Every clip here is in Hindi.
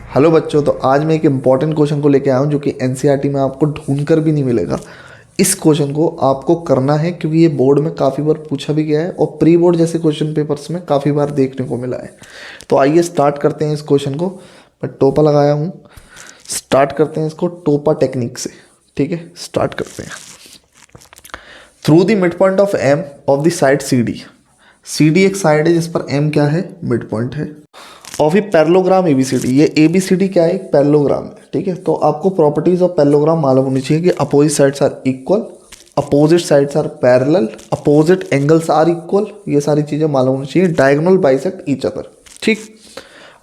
हेलो बच्चों, तो आज मैं एक इम्पॉर्टेंट क्वेश्चन को लेके आया हूँ जो कि एनसीईआरटी में आपको ढूंढ कर भी नहीं मिलेगा। इस क्वेश्चन को आपको करना है क्योंकि ये बोर्ड में काफ़ी बार पूछा भी गया है और प्री बोर्ड जैसे क्वेश्चन पेपर्स में काफ़ी बार देखने को मिला है। तो आइए स्टार्ट करते हैं इस क्वेश्चन को। मैं टोपा लगाया हूँ, स्टार्ट करते हैं इसको टोपा टेक्निक से। ठीक है, स्टार्ट करते हैं। Through the mid point of M of the side C D. C D एक साइड है जिस पर एम क्या है, मिड पॉइंट है। ऑफ ए पैरेललोग्राम एबीसीडी, ये एबीसीडी क्या है, एक पैरेललोग्राम है। ठीक है, तो आपको प्रॉपर्टीज ऑफ पैरेललोग्राम मालूम होनी चाहिए कि opposite sides are equal, opposite sides are parallel, opposite angles are equal, ये सारी चीज़ें मालूम होनी चाहिए। Diagonal bisect each other. ठीक,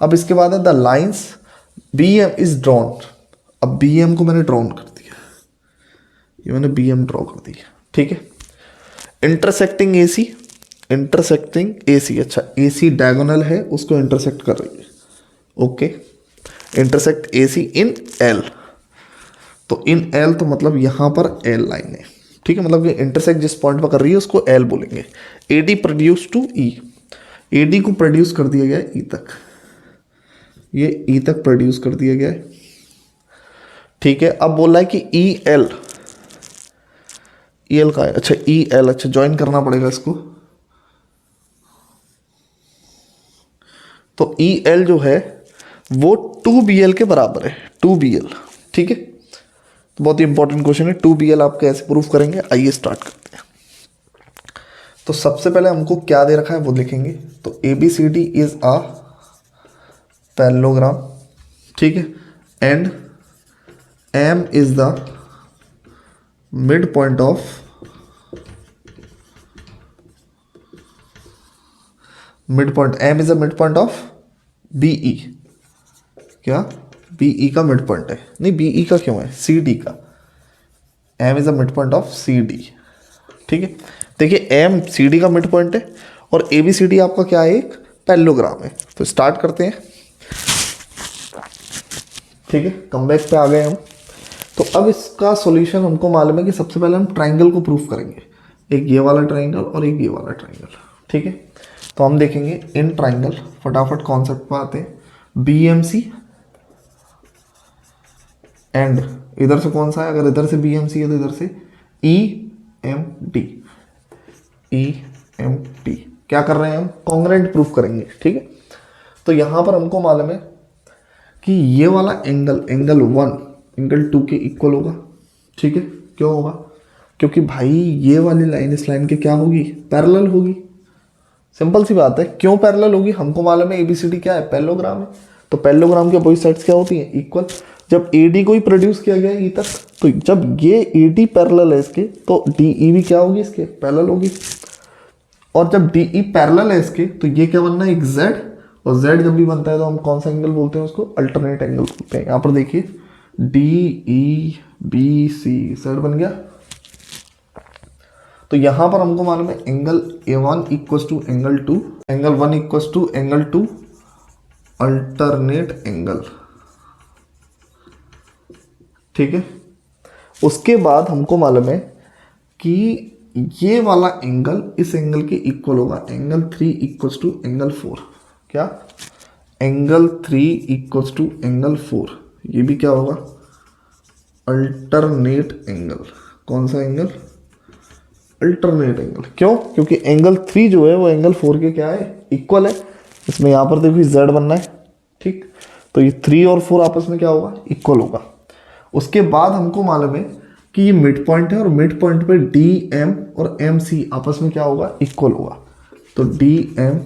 अब इसके बाद है the lines B M is drawn. अब बी एम को मैंने ड्रॉन कर दिया, ये मैंने बी एम ड्रॉ कर दिया। ठीक है, इंटरसेक्टिंग ए सी, इंटरसेक्टिंग ए सी, अच्छा ए सी डायगोनल है उसको इंटरसेक्ट कर रही है। Okay, intersect A C in L, तो इन एल तो मतलब यहाँ पर एल लाइन है। ठीक है, मतलब ये इंटरसेक्ट जिस पॉइंट पर कर रही है उसको एल बोलेंगे। A D produce to E, A D को प्रोड्यूस कर दिया गया है ई तक, ये ई तक प्रोड्यूस कर दिया गया है। ठीक है, अब बोल रहा है कि ई एल, ई एल का है, अच्छा ई एल, अच्छा ज्वाइन करना पड़ेगा इसको। तो ई एल जो है वो 2BL के बराबर है, 2BL। ठीक है, तो बहुत ही इंपॉर्टेंट क्वेश्चन है, 2BL आप कैसे प्रूफ करेंगे, आइए स्टार्ट करते हैं। तो सबसे पहले हमको क्या दे रखा है वो लिखेंगे। तो ABCD इज अ पैरेललोग्राम। ठीक है, and M is the mid point of mid point, M is the mid point of BE। क्या BE का मिड पॉइंट है? नहीं, BE का क्यों है, CD का। M is the mid point of CD। ठीक है, देखिए M CD का मिड पॉइंट है और ABCD आपका क्या है, एक पैरेललोग्राम है। तो स्टार्ट करते हैं। ठीक है, कमबैक पे आ गए हम। तो अब इसका सॉल्यूशन हमको मालूम है कि सबसे पहले हम ट्राइंगल को प्रूफ करेंगे, एक ये वाला ट्राइंगल और एक ये वाला ट्राइंगल। ठीक है, तो हम देखेंगे इन ट्राइंगल, फटाफट कॉन्सेप्ट पर आते हैं। BMC एंड इधर से कौन सा है, अगर इधर से BMC है तो इधर से EMD, EMD क्या कर रहे हैं हम, कॉन्ग्रेंट प्रूफ करेंगे। ठीक है, तो यहां पर हमको मालूम है कि ये वाला एंगल, एंगल 1 एंगल 2 के इक्वल होगा। ठीक है, क्यों होगा, क्योंकि भाई ये वाली लाइन इस लाइन के क्या होगी, पैरेलल होगी। सिंपल सी बात है, क्यों पैरेलल होगी, हमको मालूम है ABCD क्या है, पैरेललोग्राम है। तो पैरेललोग्राम की अपोजिट साइड्स क्या होती हैं, इक्वल। जब AD को ही प्रोड्यूस किया गया ई तक, तो जब ये AD पैरेलल है इसके, तो DE भी क्या होगी, इसके पैरेलल होगी। और जब DE पैरेलल है इसके, तो ये क्या बनना है, एक Z, और Z जब भी बनता है तो हम कौन सा एंगल बोलते हैं उसको, अल्टरनेट एंगल बोलते हैं। यहाँ पर देखिए DEBC Z बन गया। तो यहां पर हमको मालूम है angle A1 equals to angle 2, angle 1 equals to angle 2 alternate angle. ठीक है, उसके बाद हमको मालूम है कि ये वाला एंगल इस एंगल के इक्वल होगा, एंगल 3 इक्वल्स टू एंगल 4। क्या, एंगल 3 इक्वल्स टू एंगल 4, ये भी क्या होगा, अल्टरनेट एंगल। कौन सा एंगल, अल्टरनेट एंगल। क्यों, क्योंकि एंगल 3 जो है वो एंगल 4 के क्या है, इक्वल है। इसमें यहाँ पर देखिए Z बनना है। ठीक, तो ये 3 और 4 आपस में क्या होगा, इक्वल होगा। उसके बाद हमको मालूम है कि ये मिड पॉइंट है और मिड पॉइंट पे DM और MC आपस में क्या होगा, इक्वल होगा। तो DM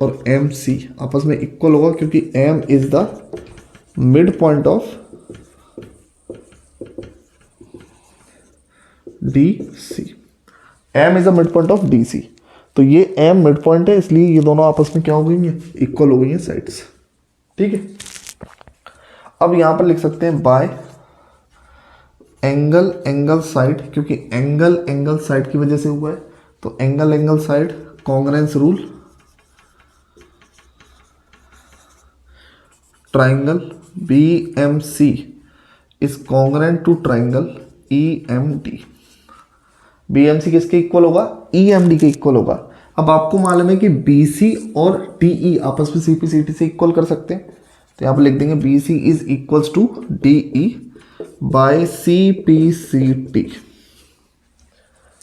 और MC आपस में इक्वल होगा क्योंकि M is the mid point of DC, M is the mid point of DC। तो ये M मिड पॉइंट है, इसलिए ये दोनों आपस में क्या हो गई हैं, इक्वल हो गई हैं साइड्स। ठीक है, अब यहां पर लिख सकते हैं बाय एंगल एंगल साइड, क्योंकि एंगल एंगल साइड की वजह से हुआ है। तो angle angle side congruence rule, triangle BMC is congruent to triangle EMD। BMC किसके इक्वल होगा, EMD के इक्वल होगा। अब आपको मालूम है कि BC और DE आपस में CPCT से इक्वल कर सकते हैं। तो यहाँ पर लिख देंगे B C is equals to D E by C P C T.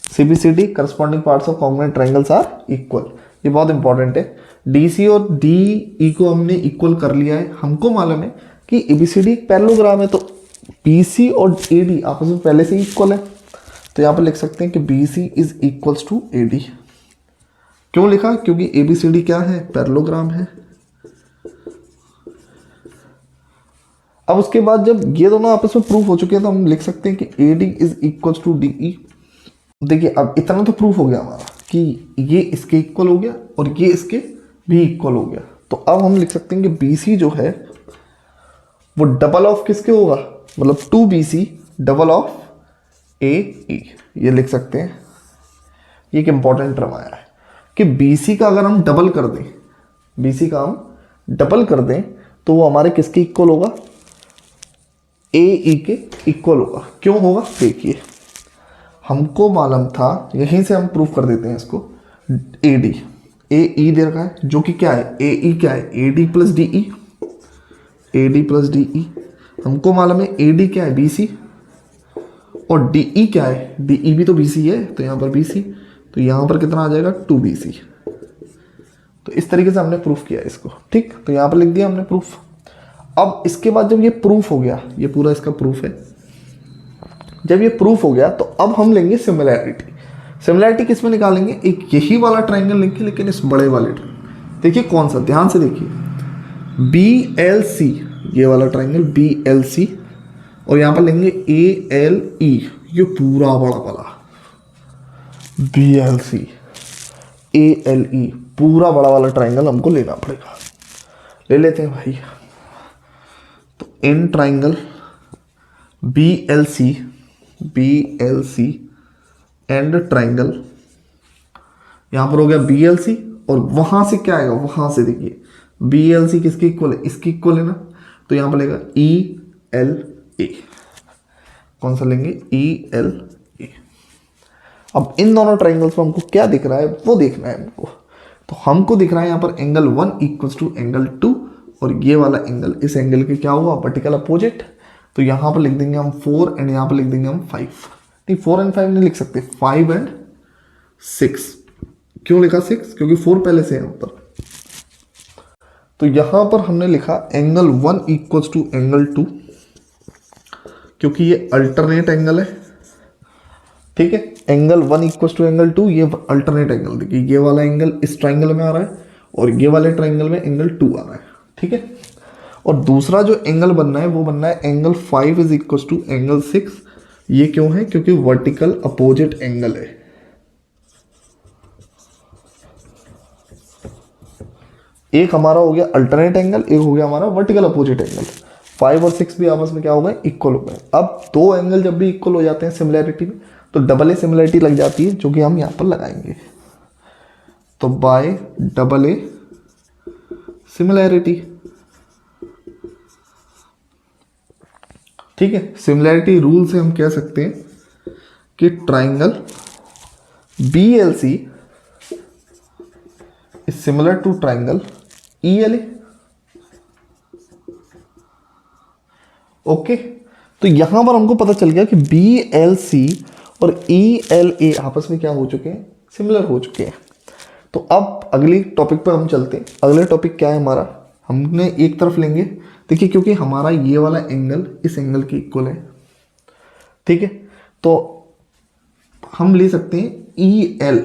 C P C T corresponding parts of congruent triangles are equal. ये बहुत इंपॉर्टेंट है। डी सी और डी ई को हमने इक्वल कर लिया है। हमको मालूम है कि ए बी सी डी एक पैरेललोग्राम है, तो बी सी और ए डी आपस में पहले से ही इक्वल है। तो यहाँ पर लिख सकते हैं कि B C is equals to A D. क्यों लिखा? क्योंकि ए बी सी डी क्या है? पैरेललोग्राम है। अब उसके बाद जब ये दोनों आपस में प्रूफ हो चुके हैं तो हम लिख सकते हैं कि A D is equals to D E. देखिए अब इतना तो प्रूफ हो गया हमारा कि ये इसके इक्वल हो गया और ये इसके भी इक्वल हो गया। तो अब हम लिख सकते हैं कि बी सी जो है वो डबल ऑफ किसके होगा, मतलब 2BC डबल ऑफ AE, ये लिख सकते हैं। ये एक इंपॉर्टेंट टर्म आया है कि BC का अगर हम डबल कर दें, BC का हम डबल कर दें तो वो हमारे किसके इक्वल होगा? AE के इक्वल होगा। क्यों होगा? देखिए हमको मालूम था, यहीं से हम प्रूफ कर देते हैं इसको। AD AE दे रखा है जो कि क्या है? AE क्या है? AD plus DE, AD plus DE। हमको मालूम है AD क्या है? BC, और DE क्या है? DE भी तो BC है, तो यहाँ पर BC, तो यहाँ पर कितना आ जाएगा? 2BC। तो इस तरीके से हमने प्रूफ किया इसको, ठीक। तो यहाँ पर लिख दिया हमने प्रूफ। अब इसके बाद जब ये प्रूफ हो गया, ये पूरा इसका प्रूफ है, जब ये प्रूफ हो गया तो अब हम लेंगे सिमिलैरिटी। सिमिलैरिटी किस में निकालेंगे? एक यही वाला ट्राइंगल लेंगे लेकिन इस बड़े वाले ट्राइंगल। देखिए कौन सा, ध्यान से देखिए, BLC, ये वाला ट्राइंगल BLC, और यहाँ पर लेंगे ALE, ये पूरा बड़ा वाला BLC ALE, पूरा बड़ा वाला ट्राइंगल हमको लेना पड़ेगा। ले लेते हैं भाई। तो in triangle BLC and triangle, यहां पर हो गया BLC, और वहां से क्या आएगा? वहां से देखिए BLC किसके इक्वल है? इसकी इक्वल है ना, तो यहां पर लेगा ELA। कौन सा लेंगे? ELA। अब इन दोनों ट्राइंगल्स में हमको क्या दिख रहा है वो देखना है हमको। तो हमको दिख रहा है यहाँ पर एंगल 1 इक्वल्स टू एंगल 2, और ये वाला एंगल इस एंगल के क्या हुआ? Vertical opposite. तो यहाँ पर लिख देंगे हम 4 एंड यहाँ पर लिख देंगे हम 5। नहीं, 4 एंड 5 नहीं लिख सकते, 5 एंड 6। क्यों लिखा 6? क्योंकि 4 पहले से है यहाँ पर। तो यहाँ पर हमने लिखा एंगल 1 इक्वल्स टू एंगल 2, क्योंकि ये अल्टरनेट एंगल है, ठीक है। एंगल 1 इक्वल्स टू एंगल 2, ये अल्टरनेट एंगल। देखिए ये वाला एंगल इस ट्राइंगल में आ रहा है और ये वाले ट्राइंगल में एंगल 2 आ रहा है, ठीक है। और दूसरा जो एंगल बनना है वो बनना है angle 5 is equals to angle 6। ये क्यों है? क्योंकि वर्टिकल अपोजिट एंगल है। एक हमारा हो गया अल्टरनेट एंगल, एक हो गया हमारा वर्टिकल अपोजिट एंगल। 5 और 6 भी आपस में क्या हो गए? इक्वल हो गए। अब दो एंगल जब भी इक्वल हो जाते हैं सिमिलैरिटी में, तो डबल ए सिमिलैरिटी लग जाती है, जो कि हम यहाँ पर लगाएंगे। तो बाय डबल ए सिमिलैरिटी, ठीक है। सिमिलैरिटी रूल से हम कह सकते हैं कि triangle BLC is similar to triangle ELA। ओके, तो यहां पर हमको पता चल गया कि BLC और ELA आपस में क्या हो चुके हैं? सिमिलर हो चुके हैं। तो अब अगली टॉपिक पर हम चलते हैं। अगले टॉपिक क्या है हमारा? हमने एक तरफ लेंगे, देखिए क्योंकि हमारा ये वाला एंगल इस एंगल के इक्वल है, ठीक है। तो हम ले सकते हैं EL,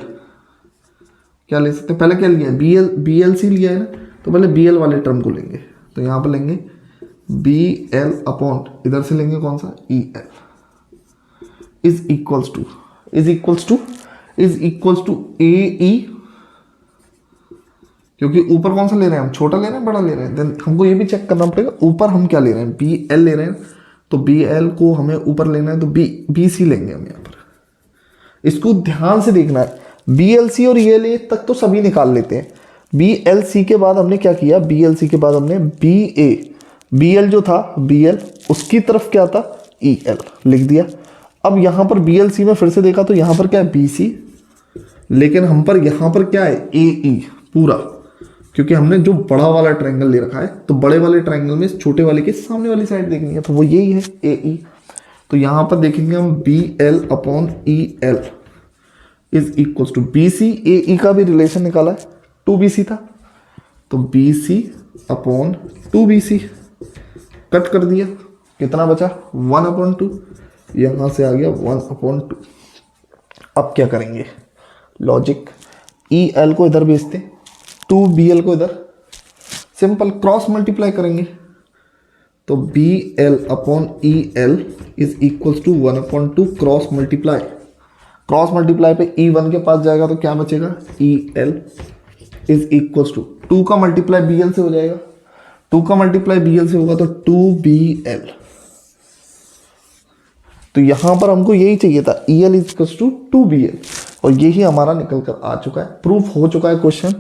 क्या ले सकते हैं? पहले क्या लिया है? BLC लिया है ना, तो पहले BL वाले टर्म को लेंगे। तो यहाँ पर लेंगे BL अपॉन, इधर से लेंगे कौन सा? EL is equals to AE, क्योंकि ऊपर कौन सा ले रहे हैं हम? छोटा ले रहे हैं, बड़ा ले रहे हैं? देन हमको ये भी चेक करना पड़ेगा ऊपर हम क्या ले रहे हैं। BL ले रहे हैं, तो BL को हमें ऊपर लेना है, तो BC लेंगे हम यहाँ पर। इसको ध्यान से देखना है। BLC और ELA तक तो सभी निकाल लेते हैं। BLC के बाद हमने क्या किया? BLC के बाद हमने BL जो था BL, उसकी तरफ क्या था? EL लिख दिया। अब यहाँ पर BLC में फिर से देखा तो यहाँ पर क्या है? BC, लेकिन हम पर यहाँ पर क्या है? AE पूरा। क्योंकि हमने जो बड़ा वाला ट्रायंगल ले रखा है, तो बड़े वाले ट्रायंगल में छोटे वाले के सामने वाली साइड देखनी है, तो वो यही है ए ई। तो यहाँ पर देखेंगे हम b L upon E L is equal to b c. A e का भी रिलेशन निकाला है, 2BC था, तो B C upon 2BC cut कर दिया, कितना बचा 1/2, यहाँ से आ गया 1/2। अब क्या करेंगे, लॉजिक, ई एल को इधर भेजते, 2BL को इधर, सिंपल क्रॉस मल्टीप्लाई करेंगे, तो B L upon E L is equals to 1/2 cross multiply. Cross multiply पे E1 के पास जाएगा तो क्या बचेगा, E L is equals to 2 का मल्टीप्लाई BL से हो जाएगा, 2 का मल्टीप्लाई BL से होगा तो 2BL। तो यहां पर हमको यही चाहिए था, EL is equals to 2BL, और यही हमारा निकल कर आ चुका है, प्रूफ हो चुका है क्वेश्चन।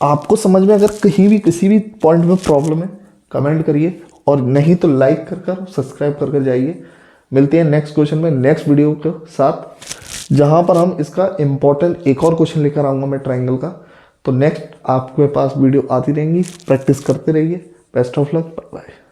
आपको समझ में अगर कहीं भी किसी भी पॉइंट में प्रॉब्लम है कमेंट करिए, और नहीं तो लाइक कर सब्सक्राइब कर जाइए। मिलते हैं नेक्स्ट क्वेश्चन में, नेक्स्ट वीडियो के साथ, जहां पर हम इसका इंपॉर्टेंट एक और क्वेश्चन लेकर आऊंगा मैं ट्रायंगल का। तो नेक्स्ट आपके पास वीडियो आती रहेंगी, प्रैक्टिस करते रहिए। Best of luck, bye bye.